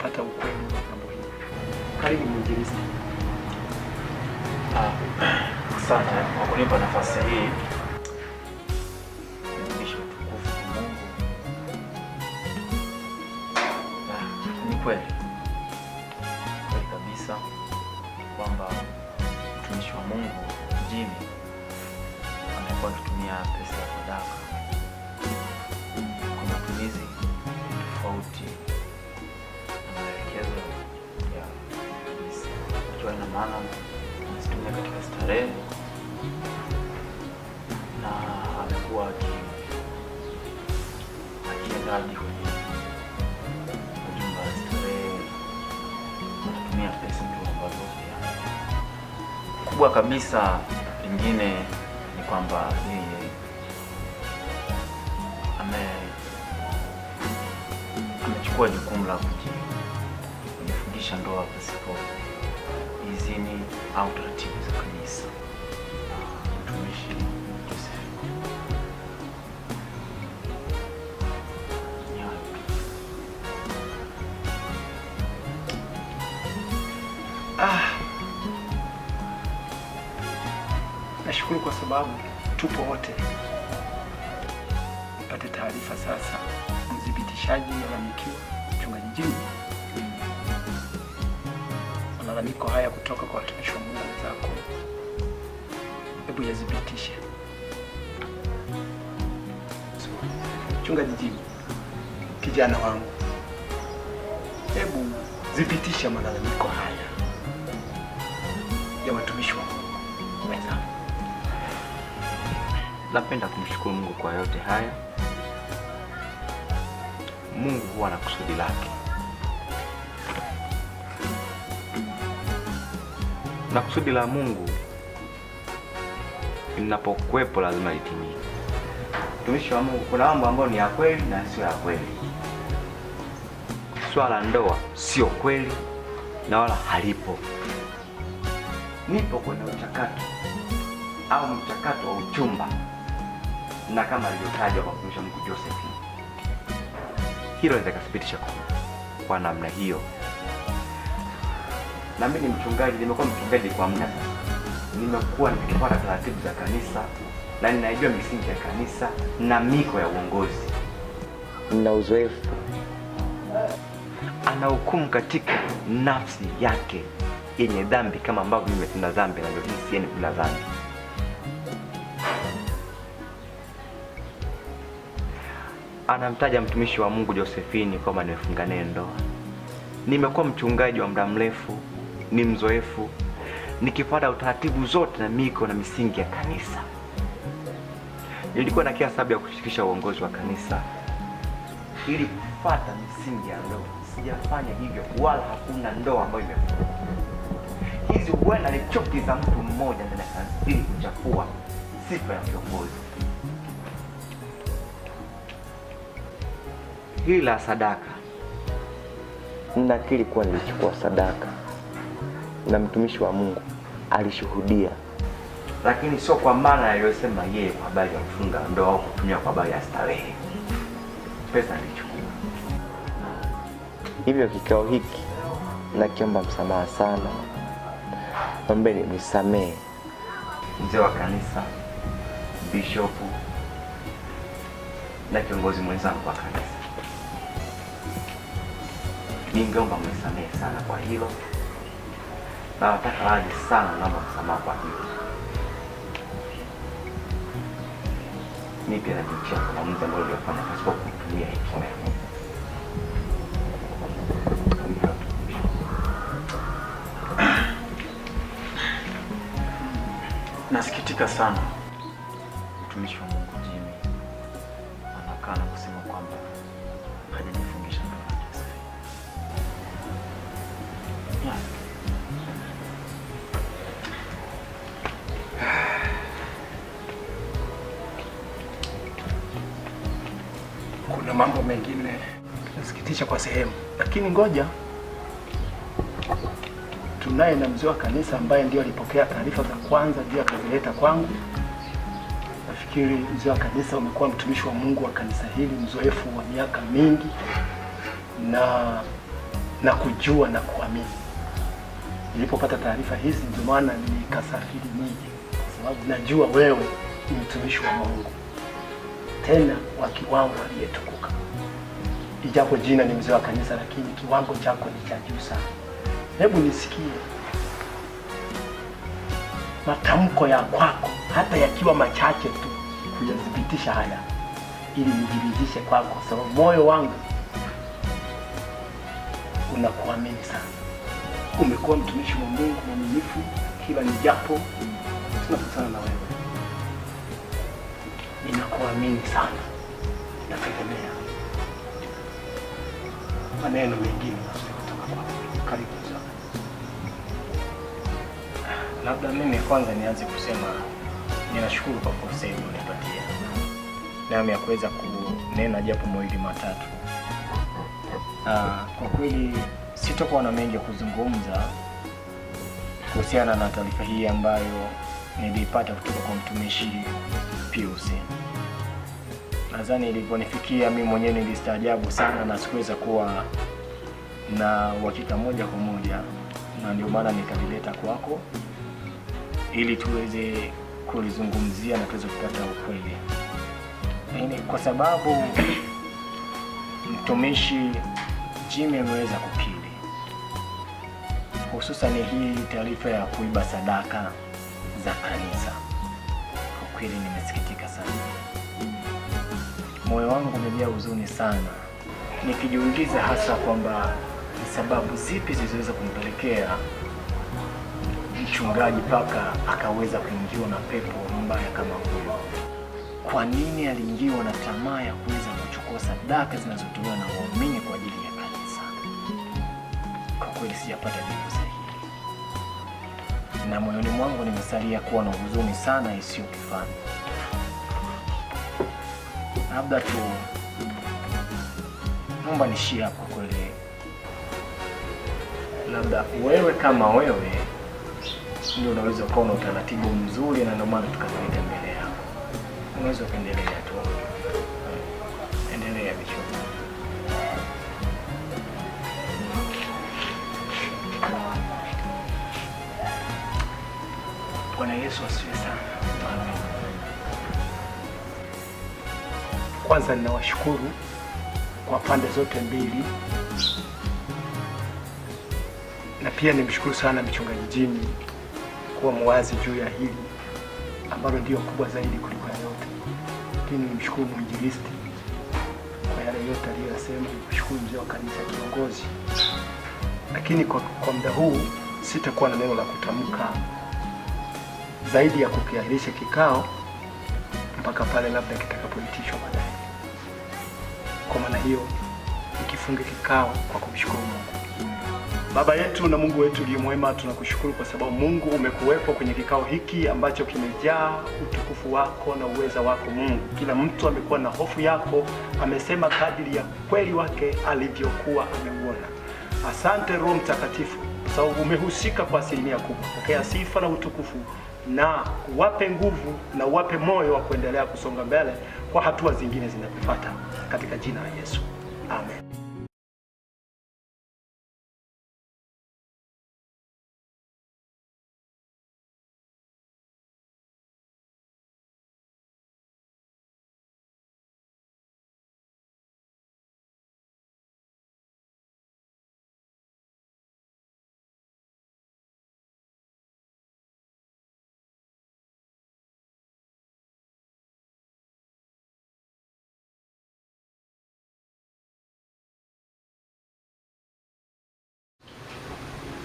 kupata ukweli wa mambo hili. Karibu mwinjilisti. Asante kwa kunipa nafasi hii. Nirudishe utukufu kwa Mungu. Ni kweli kabisa kwamba mtumishi wa Mungu Jimmy amekuwa akitumia pesa ya sadaka kwa matumizi tofauti na maelekezo ya kanisa. Ikiwa ina maana anazitumia katika starehe na amekuwa akiendadi kwenye majumba ya starehe, anatumia pesa tu ambazo kubwa kabisa. Lingine ni kwamba yeye amechukua jukumu la kujifundisha ndoa pasipo idhini au taratibu za kanisa. Mtumishi Joseph nashukuru kwa sababu tupo wote. Nipate taarifa sasa, mdhibitishaji alalamikiwa mchungaji Jimmy. Malalamiko haya kutoka kwa watumishi wa Mungu wenzako, hebu yadhibitishe. Mchungaji Jimmy, kijana wangu, hebu dhibitisha malalamiko haya ya watumishi wa Mungu wenzako. Napenda kumshukuru Mungu kwa yote haya. Mungu huwa na kusudi lake. Na kusudi la Mungu linapokuwepo lazima litimie. Mtumishi wa Mungu, kuna mambo ambayo ni ya kweli na sio ya kweli. Swala ndoa sio kweli na wala halipo. Nipo kwenye mchakato au mchakato wa uchumba, na kama alivyotajwa kwa mtumishi wa Mungu Joseph, hilo litakathibitisha kwa namna hiyo. Na mimi ni mchungaji, nimekuwa mchungaji kwa muda sasa. Nimekuwa nikifuata taratibu za kanisa na ninajua misingi ya kanisa na miko ya uongozi. Nina uzoefu. Anahukumu katika nafsi yake yenye dhambi kama ambavyo mimi nimetenda dhambi na ndio hisi yeye ni dhambi. Anamtaja mtumishi wa Mungu Josephine kama nimefunga naye ndoa. Nimekuwa mchungaji wa muda mrefu, ni mzoefu, nikifuata utaratibu zote na miko na misingi ya kanisa. Nilikuwa na kila sababu ya kushirikisha uongozi wa kanisa ili kufuata misingi ya ndoa. Sijafanya hivyo wala hakuna ndoa ambayo imefungwa. Hizi huenda ni choki za mtu mmoja ndani ya kanisa ili kuchafua sifa ya kiongozi. Hili la sadaka, ninakiri kuwa nilichukua sadaka na mtumishi wa Mungu alishuhudia, lakini sio kwa maana aliyosema yeye kwa habari ya kufunga ndoa au kutumia kwa habari ya starehe. Pesa nilichukua. Hivyo kikao hiki nakiomba msamaha sana. Ombeni mnisamehe mzee wa kanisa, bishopu na kiongozi mwenzangu wa kanisa. Ningeomba mnisamehe sana kwa hilo. Na nataka radhi sana, naomba msamaha kwa hilo. Mimi pia najichia kwa maamuzi ambayo nilifanya pasipo kutumia hekima ya Mungu. Nasikitika sana mtumishi wa Mungu Jimmy anakaa na kusema kwamba hajajifungisha ndoa na Josephine. Kuna mambo mengine nasikitisha kwa sehemu, lakini ngoja tunaye na mzee wa kanisa ambaye ndio alipokea taarifa za kwanza ndio akazileta kwangu. Nafikiri mzee wa kanisa umekuwa mtumishi wa Mungu wa kanisa hili, mzoefu wa miaka mingi, na na kujua na kuamini. Nilipopata taarifa hizi ndio maana nikasafiri nije, kwa sababu najua wewe ni mtumishi wa Mungu, tena wa kiwango aliyetukuka. Ijapo jina ni mzee wa kanisa, lakini kiwango chako ni cha juu sana. Hebu nisikie matamko ya kwako, hata yakiwa machache tu, kuyadhibitisha haya ili nijiridhishe kwako, sababu moyo wangu unakuamini sana. Umekuwa mtumishi wa Mungu mwaminifu kila nijapo tunakutana na wewe. Ninakuamini sana. Nategemea maneno mengine kutoka kwako. Karibu sana. Labda mimi kwanza nianze kusema ninashukuru kwa fursa hii ulinipatia, nami ya kuweza kunena japo mawili matatu. Kwa kweli sitakuwa na mengi ya kuzungumza kuhusiana na taarifa hii ambayo nilipata kutoka kwa mtumishi Pius. Nadhani iliponifikia mimi mwenyewe nilistaajabu sana na sikuweza kuwa na uhakika moja kwa moja, na ndio maana nikalileta kwako ili tuweze kulizungumzia na tuweze kupata ukweli. Yaani kwa sababu mtumishi Jimmy ameweza kukiri, hususan hii taarifa ya kuiba sadaka za kanisa. Kwa kweli nimesikitika sana. Moyo wangu umejaa huzuni sana, nikijiuliza hasa kwamba ni sababu zipi zilizoweza kumpelekea mchungaji paka akaweza kuingiwa na pepo mbaya kama huyo. Kwa nini aliingiwa na tamaa ya kuweza kuchukua sadaka zinazotolewa na waumini kwa ajili ya kanisa? Kwa kweli sijapata jibu sahihi, na moyoni mwangu nimesalia kuwa na huzuni sana isiyo kifani. Labda tu naomba nishie hapo kweli. Labda wewe kama wewe ndio unaweza kuona utaratibu mzuri, na ndio maana tukakuleta mbele yako. Unaweza kuendelea tu. Endelea Bishop. Bwana Yesu asifiwe sana. Amen. Kwanza ninawashukuru kwa pande zote mbili, na pia nimshukuru sana mchungaji Jimmy kuwa mwazi juu ya hili ambalo ndio kubwa zaidi kuliko yote. Lakini nimshukuru mwinjilisti kwa yale yote aliyosema, nimshukuru mzee wa kanisa kiongozi. Lakini kwa muda huu sitakuwa na neno la kutamka zaidi ya kukiahirisha kikao mpaka pale labda kitakapoitishwa baadaye. Kwa maana hiyo nikifunge kikao kwa kumshukuru Mungu. Baba yetu na Mungu wetu uliye mwema, tunakushukuru kwa sababu Mungu umekuwepo kwenye kikao hiki ambacho kimejaa utukufu wako na uweza wako Mungu. Kila mtu amekuwa na hofu yako, amesema kadiri ya kweli wake alivyokuwa ameuona. Asante Roho Mtakatifu kwa sababu umehusika kwa asilimia kubwa. Pokea sifa na utukufu, na wape nguvu na wape moyo wa kuendelea kusonga mbele kwa hatua zingine zinazofuata, katika jina la Yesu. Amen.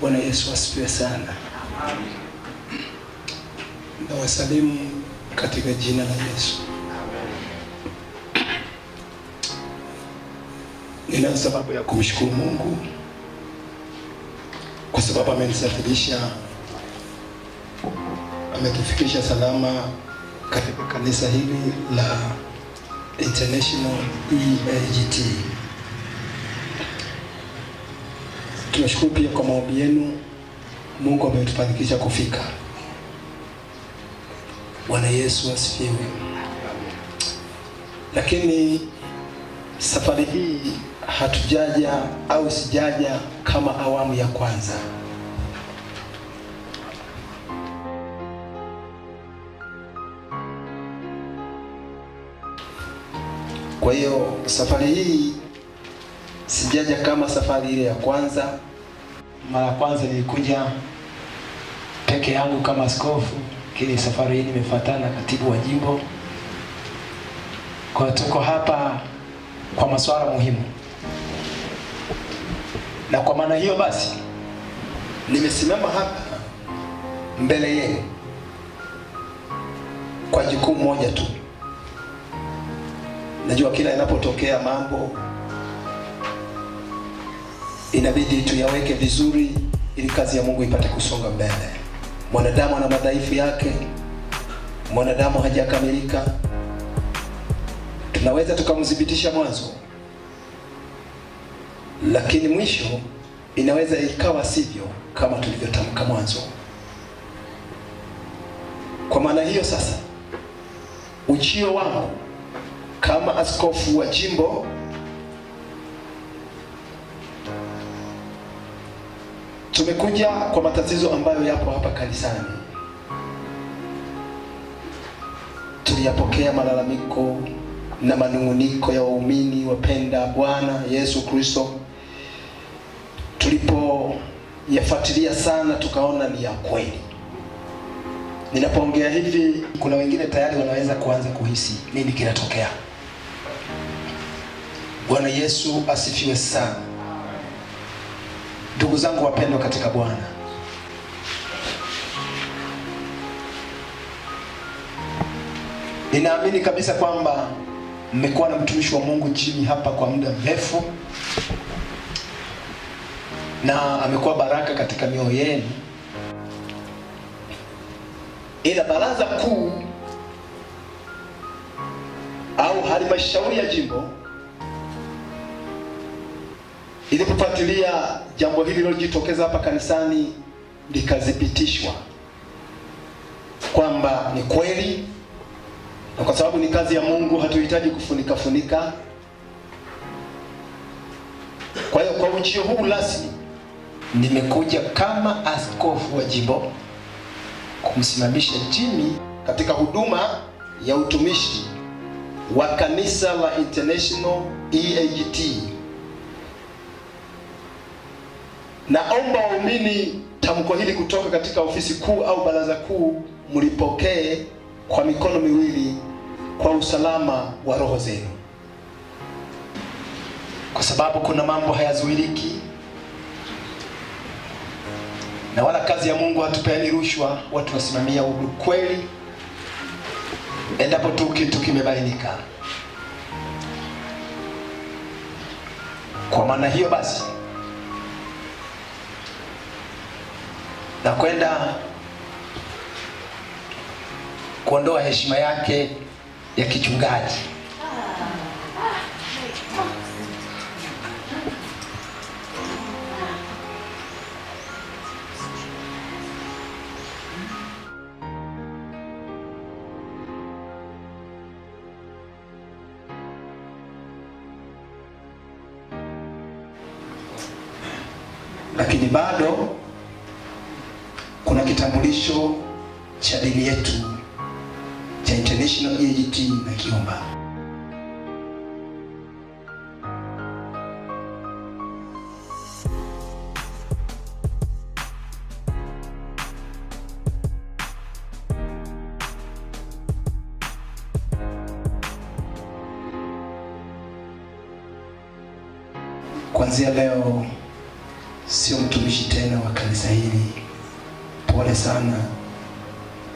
Bwana Yesu asifiwe sana. Na wasalimu katika jina la Yesu. Nina sababu ya kumshukuru Mungu kwa sababu amenisafirisha, ametufikisha salama katika kanisa hili la International EAGT. Tunashukuru pia kwa maombi yenu, Mungu ametufanikisha kufika. Bwana Yesu asifiwe. Lakini safari hii hatujaja au sijaja kama awamu ya kwanza. Kwa hiyo safari hii sijaja kama safari ile ya kwanza. Mara ya kwanza nilikuja peke yangu kama askofu, lakini safari hii nimefuatana na katibu wa jimbo. Kwa tuko hapa kwa masuala muhimu. Na kwa maana hiyo basi nimesimama hapa mbele yenu kwa jukumu moja tu. Najua kila inapotokea mambo inabidi tuyaweke vizuri ili kazi ya Mungu ipate kusonga mbele. Mwanadamu ana madhaifu yake. Mwanadamu hajakamilika. Tunaweza tukamdhibitisha mwanzo, lakini mwisho inaweza ikawa sivyo kama tulivyotamka mwanzo. Kwa maana hiyo sasa, ujio wangu kama askofu wa jimbo tumekuja kwa matatizo ambayo yapo hapa kanisani. Tuliyapokea malalamiko na manunguniko ya waumini wapenda Bwana Yesu Kristo. Tulipoyafuatilia sana tukaona ni ya kweli. Ninapoongea hivi kuna wengine tayari wanaweza kuanza kuhisi nini kinatokea. Bwana Yesu asifiwe sana. Ndugu zangu wapendwa katika Bwana, ninaamini kabisa kwamba mmekuwa na mtumishi wa Mungu Jimmy hapa kwa muda mrefu, na amekuwa baraka katika mioyo yenu. Ila baraza kuu au halmashauri ya jimbo ilipofuatilia jambo hili lilojitokeza hapa kanisani, likazipitishwa kwamba ni kweli, na kwa sababu ni kazi ya Mungu hatuhitaji kufunika. Kwa hiyo kwa ujio huu rasmi nimekuja kama askofu wa jimbo kumsimamisha Jimmy katika huduma ya utumishi wa kanisa la International EAGT. Naomba waumini tamko hili kutoka katika ofisi kuu au baraza kuu mlipokee kwa mikono miwili kwa usalama wa roho zenu. Kwa sababu kuna mambo hayazuiliki, na wala kazi ya Mungu hatupeani rushwa, watu wasimamia ukweli endapo tu kitu kimebainika. Kwa maana hiyo basi na kwenda kuondoa heshima yake ya kichungaji. Lakini bado kuna kitambulisho cha dini yetu cha International EAGT na kiomba. Kuanzia leo sio mtumishi tena wa kanisa hili. Pole sana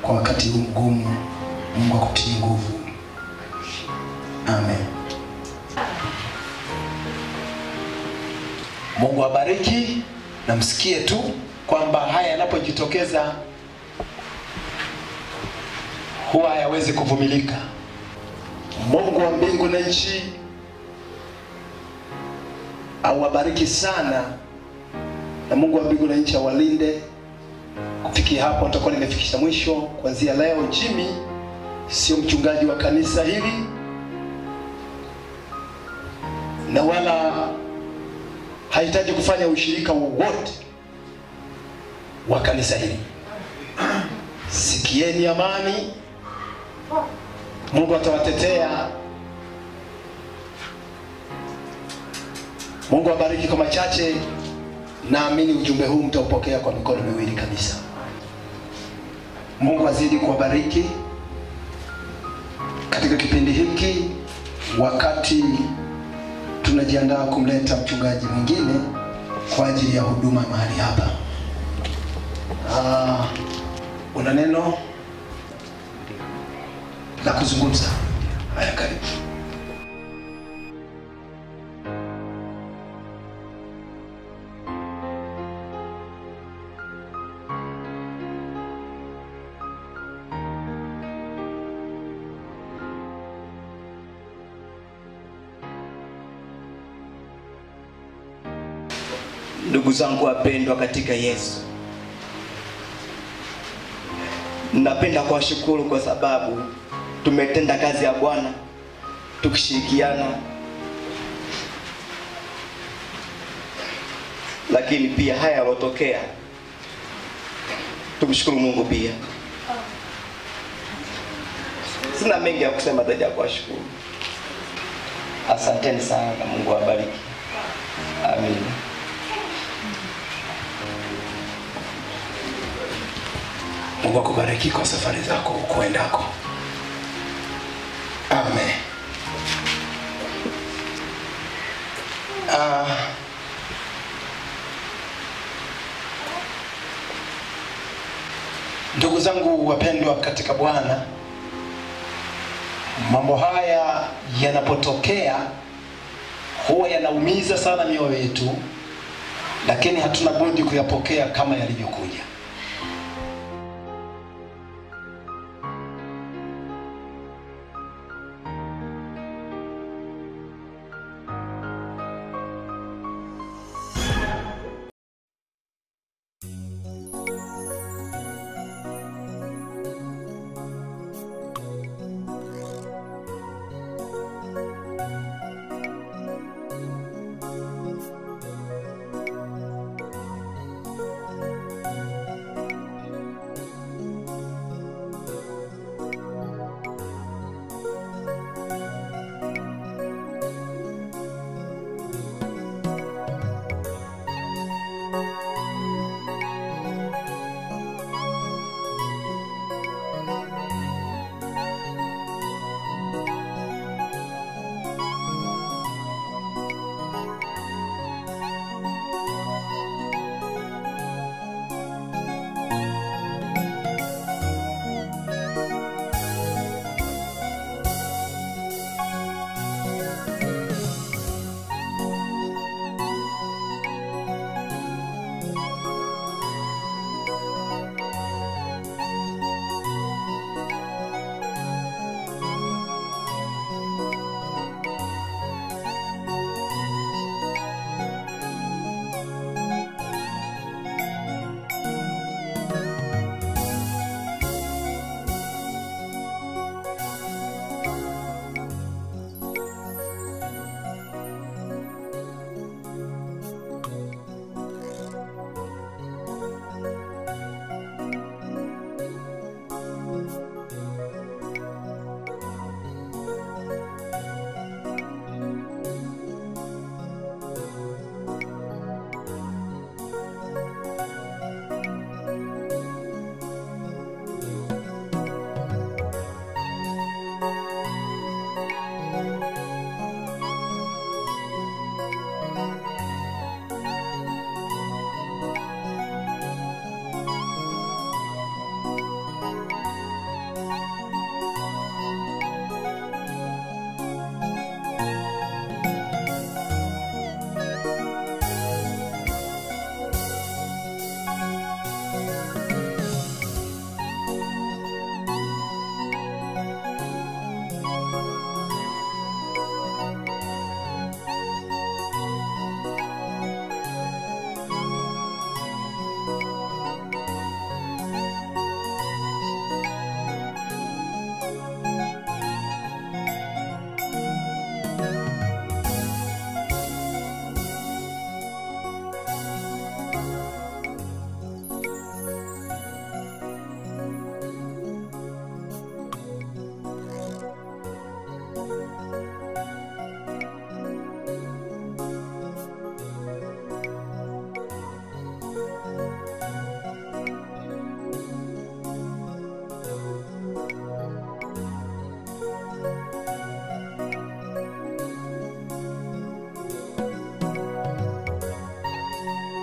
kwa wakati huu mgumu. Mungu akutie nguvu. Amen. Mungu abariki, na msikie tu kwamba haya yanapojitokeza huwa hayawezi kuvumilika. Mungu wa mbingu na nchi awabariki sana, na Mungu wa mbingu na nchi awalinde. Kufikia hapo nitakuwa nimefikisha mwisho. Kuanzia leo Jimmy sio mchungaji wa kanisa hili. na wala hahitaji kufanya ushirika wowote wa kanisa hili. Sikieni amani. Mungu atawatetea. Mungu abariki. Kwa machache, naamini ujumbe huu mtaupokea kwa mikono miwili kabisa. Mungu azidi kuwabariki katika kipindi hiki, wakati tunajiandaa kumleta mchungaji mwingine kwa ajili ya huduma mahali hapa. Una neno la kuzungumza? Haya, karibu. Ndugu zangu wapendwa katika Yesu, napenda kuwashukuru kwa sababu tumetenda kazi ya Bwana tukishirikiana, lakini pia haya yalotokea, tumshukuru Mungu pia. Sina mengi ya kusema zaidi ya kuwashukuru. Asanteni sana na Mungu awabariki. Amen. Mungu akubariki kwa safari zako kuendako. Amen. Ndugu zangu wapendwa katika Bwana, mambo haya yanapotokea huwa yanaumiza sana mioyo yetu, lakini hatuna budi kuyapokea kama yalivyokuja.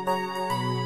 Thank you.